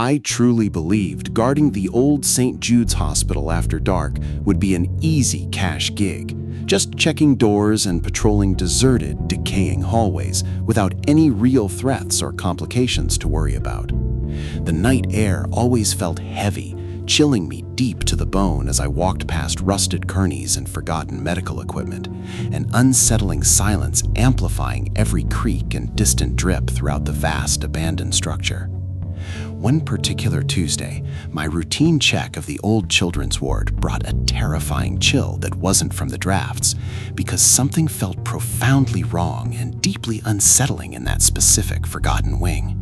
I truly believed guarding the old St. Jude's Hospital after dark would be an easy cash gig, just checking doors and patrolling deserted, decaying hallways without any real threats or complications to worry about. The night air always felt heavy, chilling me deep to the bone as I walked past rusted gurneys and forgotten medical equipment, an unsettling silence amplifying every creak and distant drip throughout the vast abandoned structure. One particular Tuesday, my routine check of the old children's ward brought a terrifying chill that wasn't from the drafts, because something felt profoundly wrong and deeply unsettling in that specific forgotten wing.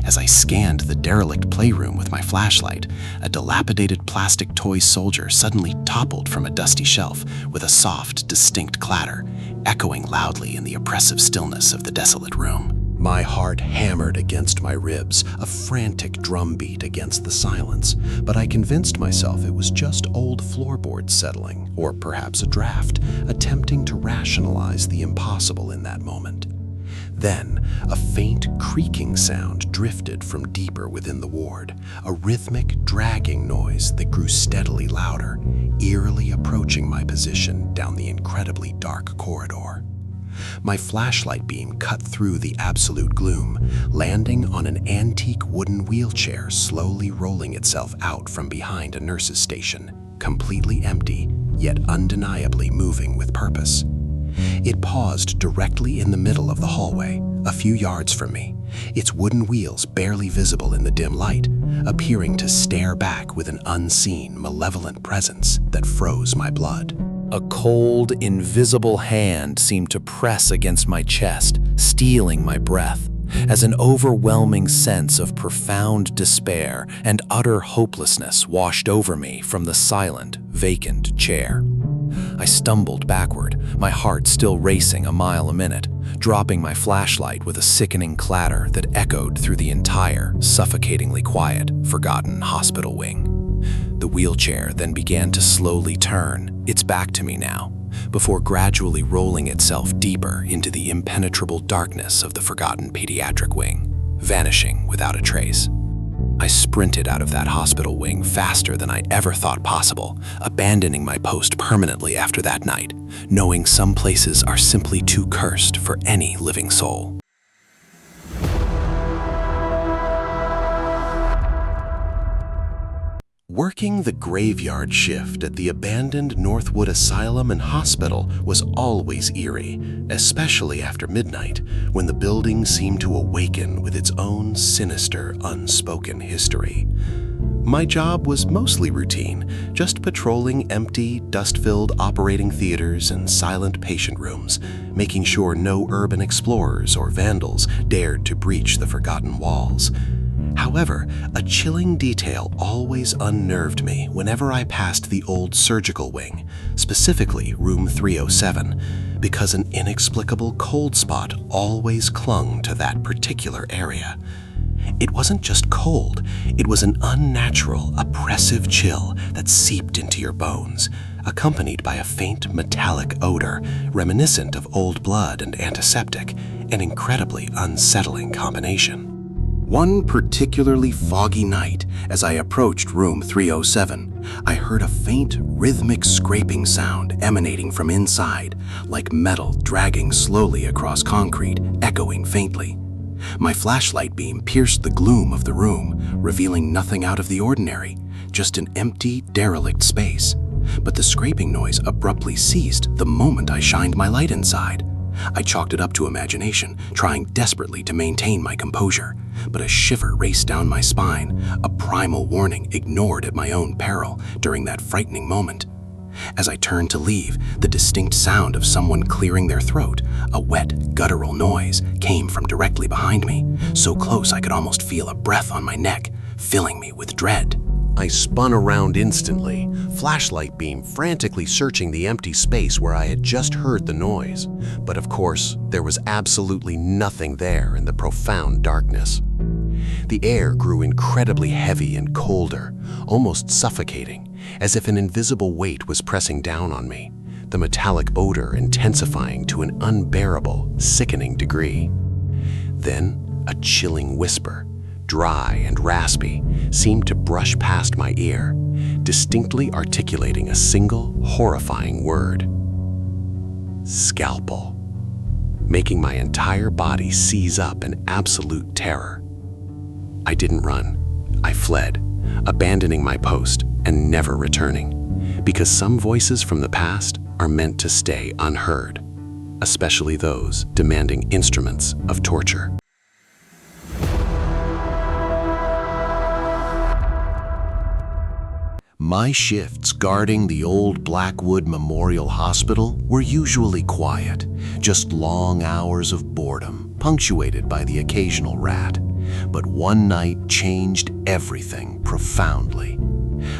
As I scanned the derelict playroom with my flashlight, a dilapidated plastic toy soldier suddenly toppled from a dusty shelf with a soft, distinct clatter, echoing loudly in the oppressive stillness of the desolate room. My heart hammered against my ribs, a frantic drumbeat against the silence, but I convinced myself it was just old floorboards settling, or perhaps a draft, attempting to rationalize the impossible in that moment. Then, a faint creaking sound drifted from deeper within the ward, a rhythmic, dragging noise that grew steadily louder, eerily approaching my position down the incredibly dark corridor. My flashlight beam cut through the absolute gloom, landing on an antique wooden wheelchair slowly rolling itself out from behind a nurse's station, completely empty, yet undeniably moving with purpose. It paused directly in the middle of the hallway, a few yards from me, its wooden wheels barely visible in the dim light, appearing to stare back with an unseen, malevolent presence that froze my blood. A cold, invisible hand seemed to press against my chest, stealing my breath, as an overwhelming sense of profound despair and utter hopelessness washed over me from the silent, vacant chair. I stumbled backward, my heart still racing a mile a minute, dropping my flashlight with a sickening clatter that echoed through the entire, suffocatingly quiet, forgotten hospital wing. The wheelchair then began to slowly turn, its back to me now, before gradually rolling itself deeper into the impenetrable darkness of the forgotten pediatric wing, vanishing without a trace. I sprinted out of that hospital wing faster than I ever thought possible, abandoning my post permanently after that night, knowing some places are simply too cursed for any living soul. Working the graveyard shift at the abandoned Northwood Asylum and Hospital was always eerie, especially after midnight, when the building seemed to awaken with its own sinister, unspoken history. My job was mostly routine, just patrolling empty, dust-filled operating theaters and silent patient rooms, making sure no urban explorers or vandals dared to breach the forgotten walls. However, a chilling detail always unnerved me whenever I passed the old surgical wing, specifically room 307, because an inexplicable cold spot always clung to that particular area. It wasn't just cold, it was an unnatural, oppressive chill that seeped into your bones, accompanied by a faint metallic odor reminiscent of old blood and antiseptic, an incredibly unsettling combination. One particularly foggy night, as I approached room 307, I heard a faint, rhythmic scraping sound emanating from inside, like metal dragging slowly across concrete, echoing faintly. My flashlight beam pierced the gloom of the room, revealing nothing out of the ordinary, just an empty, derelict space. But the scraping noise abruptly ceased the moment I shined my light inside. I chalked it up to imagination, trying desperately to maintain my composure, but a shiver raced down my spine, a primal warning ignored at my own peril during that frightening moment. As I turned to leave, the distinct sound of someone clearing their throat, a wet, guttural noise, came from directly behind me, so close I could almost feel a breath on my neck, filling me with dread. I spun around instantly, flashlight beam frantically searching the empty space where I had just heard the noise. But of course, there was absolutely nothing there in the profound darkness. The air grew incredibly heavy and colder, almost suffocating, as if an invisible weight was pressing down on me, the metallic odor intensifying to an unbearable, sickening degree. Then, a chilling whisper, dry and raspy, seemed to brush past my ear, distinctly articulating a single horrifying word: scalpel, making my entire body seize up in absolute terror. I didn't run. I fled, abandoning my post and never returning, because some voices from the past are meant to stay unheard, especially those demanding instruments of torture. My shifts guarding the old Blackwood Memorial Hospital were usually quiet, just long hours of boredom, punctuated by the occasional rat. But one night changed everything profoundly.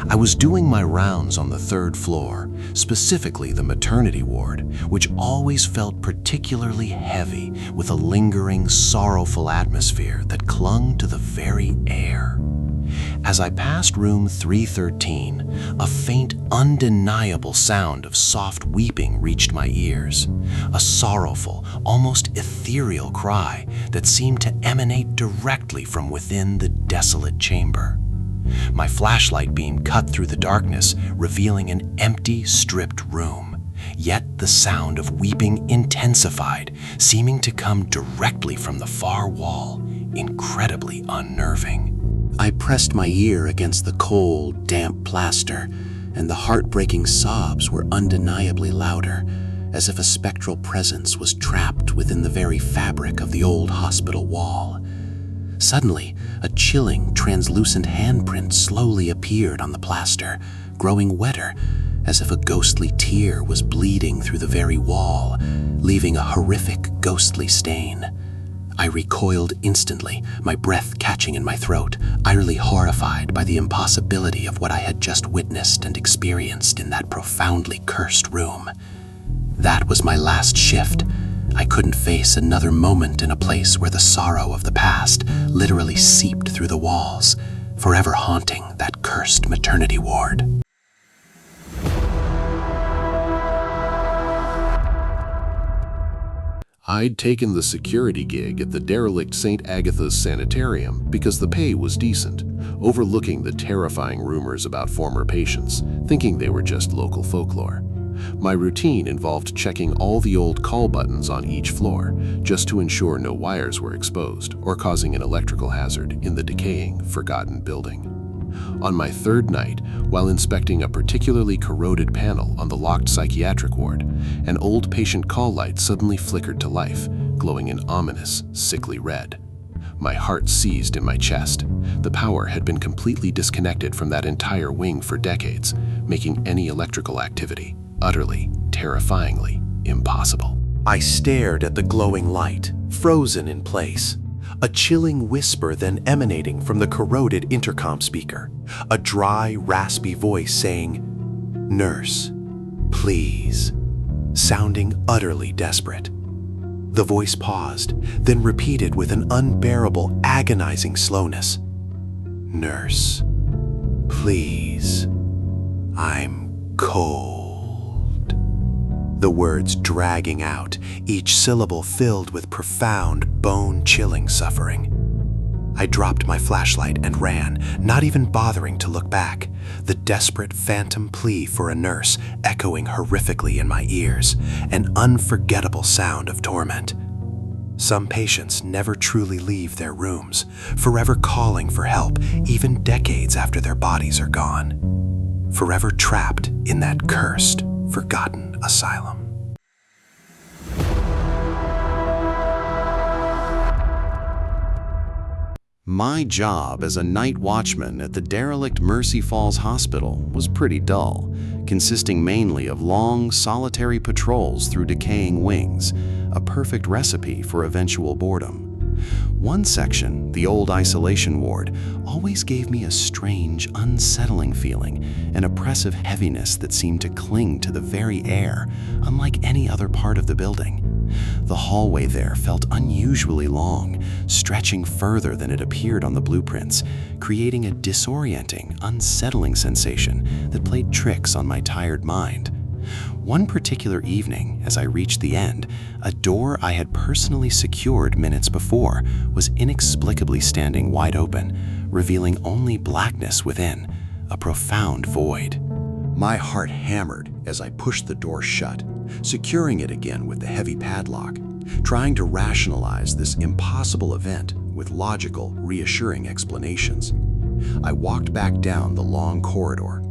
I was doing my rounds on the 3rd floor, specifically the maternity ward, which always felt particularly heavy with a lingering, sorrowful atmosphere that clung to the very air. As I passed room 313, a faint, undeniable sound of soft weeping reached my ears, a sorrowful, almost ethereal cry that seemed to emanate directly from within the desolate chamber. My flashlight beam cut through the darkness, revealing an empty, stripped room. Yet the sound of weeping intensified, seeming to come directly from the far wall, incredibly unnerving. I pressed my ear against the cold, damp plaster, and the heartbreaking sobs were undeniably louder, as if a spectral presence was trapped within the very fabric of the old hospital wall. Suddenly, a chilling, translucent handprint slowly appeared on the plaster, growing wetter, as if a ghostly tear was bleeding through the very wall, leaving a horrific, ghostly stain. I recoiled instantly, my breath catching in my throat, eerily horrified by the impossibility of what I had just witnessed and experienced in that profoundly cursed room. That was my last shift. I couldn't face another moment in a place where the sorrow of the past literally seeped through the walls, forever haunting that cursed maternity ward. I'd taken the security gig at the derelict St. Agatha's Sanitarium because the pay was decent, overlooking the terrifying rumors about former patients, thinking they were just local folklore. My routine involved checking all the old call buttons on each floor, just to ensure no wires were exposed or causing an electrical hazard in the decaying, forgotten building. On my 3rd night, while inspecting a particularly corroded panel on the locked psychiatric ward, an old patient call light suddenly flickered to life, glowing an ominous, sickly red. My heart seized in my chest. The power had been completely disconnected from that entire wing for decades, making any electrical activity utterly, terrifyingly impossible. I stared at the glowing light, frozen in place. A chilling whisper then emanating from the corroded intercom speaker. A dry, raspy voice saying, "Nurse, please," sounding utterly desperate. The voice paused, then repeated with an unbearable, agonizing slowness, "Nurse, please, I'm cold." The words dragging out, each syllable filled with profound, bone-chilling suffering. I dropped my flashlight and ran, not even bothering to look back, the desperate phantom plea for a nurse echoing horrifically in my ears, an unforgettable sound of torment. Some patients never truly leave their rooms, forever calling for help even decades after their bodies are gone, forever trapped in that cursed, forgotten asylum. My job as a night watchman at the derelict Mercy Falls Hospital was pretty dull, consisting mainly of long, solitary patrols through decaying wings, a perfect recipe for eventual boredom. One section, the old isolation ward, always gave me a strange, unsettling feeling, an oppressive heaviness that seemed to cling to the very air, unlike any other part of the building. The hallway there felt unusually long, stretching further than it appeared on the blueprints, creating a disorienting, unsettling sensation that played tricks on my tired mind. One particular evening, as I reached the end, a door I had personally secured minutes before was inexplicably standing wide open, revealing only blackness within, a profound void. My heart hammered as I pushed the door shut, securing it again with the heavy padlock, trying to rationalize this impossible event with logical, reassuring explanations. I walked back down the long corridor,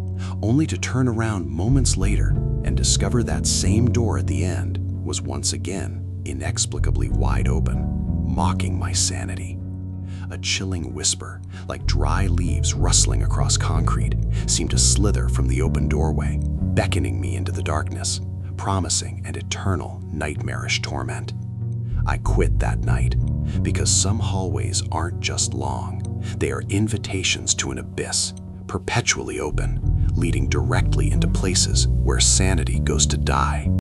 only to turn around moments later and discover that same door at the end was once again inexplicably wide open, mocking my sanity. A chilling whisper, like dry leaves rustling across concrete, seemed to slither from the open doorway, beckoning me into the darkness, promising an eternal, nightmarish torment. I quit that night because some hallways aren't just long, they are invitations to an abyss, perpetually open, leading directly into places where sanity goes to die.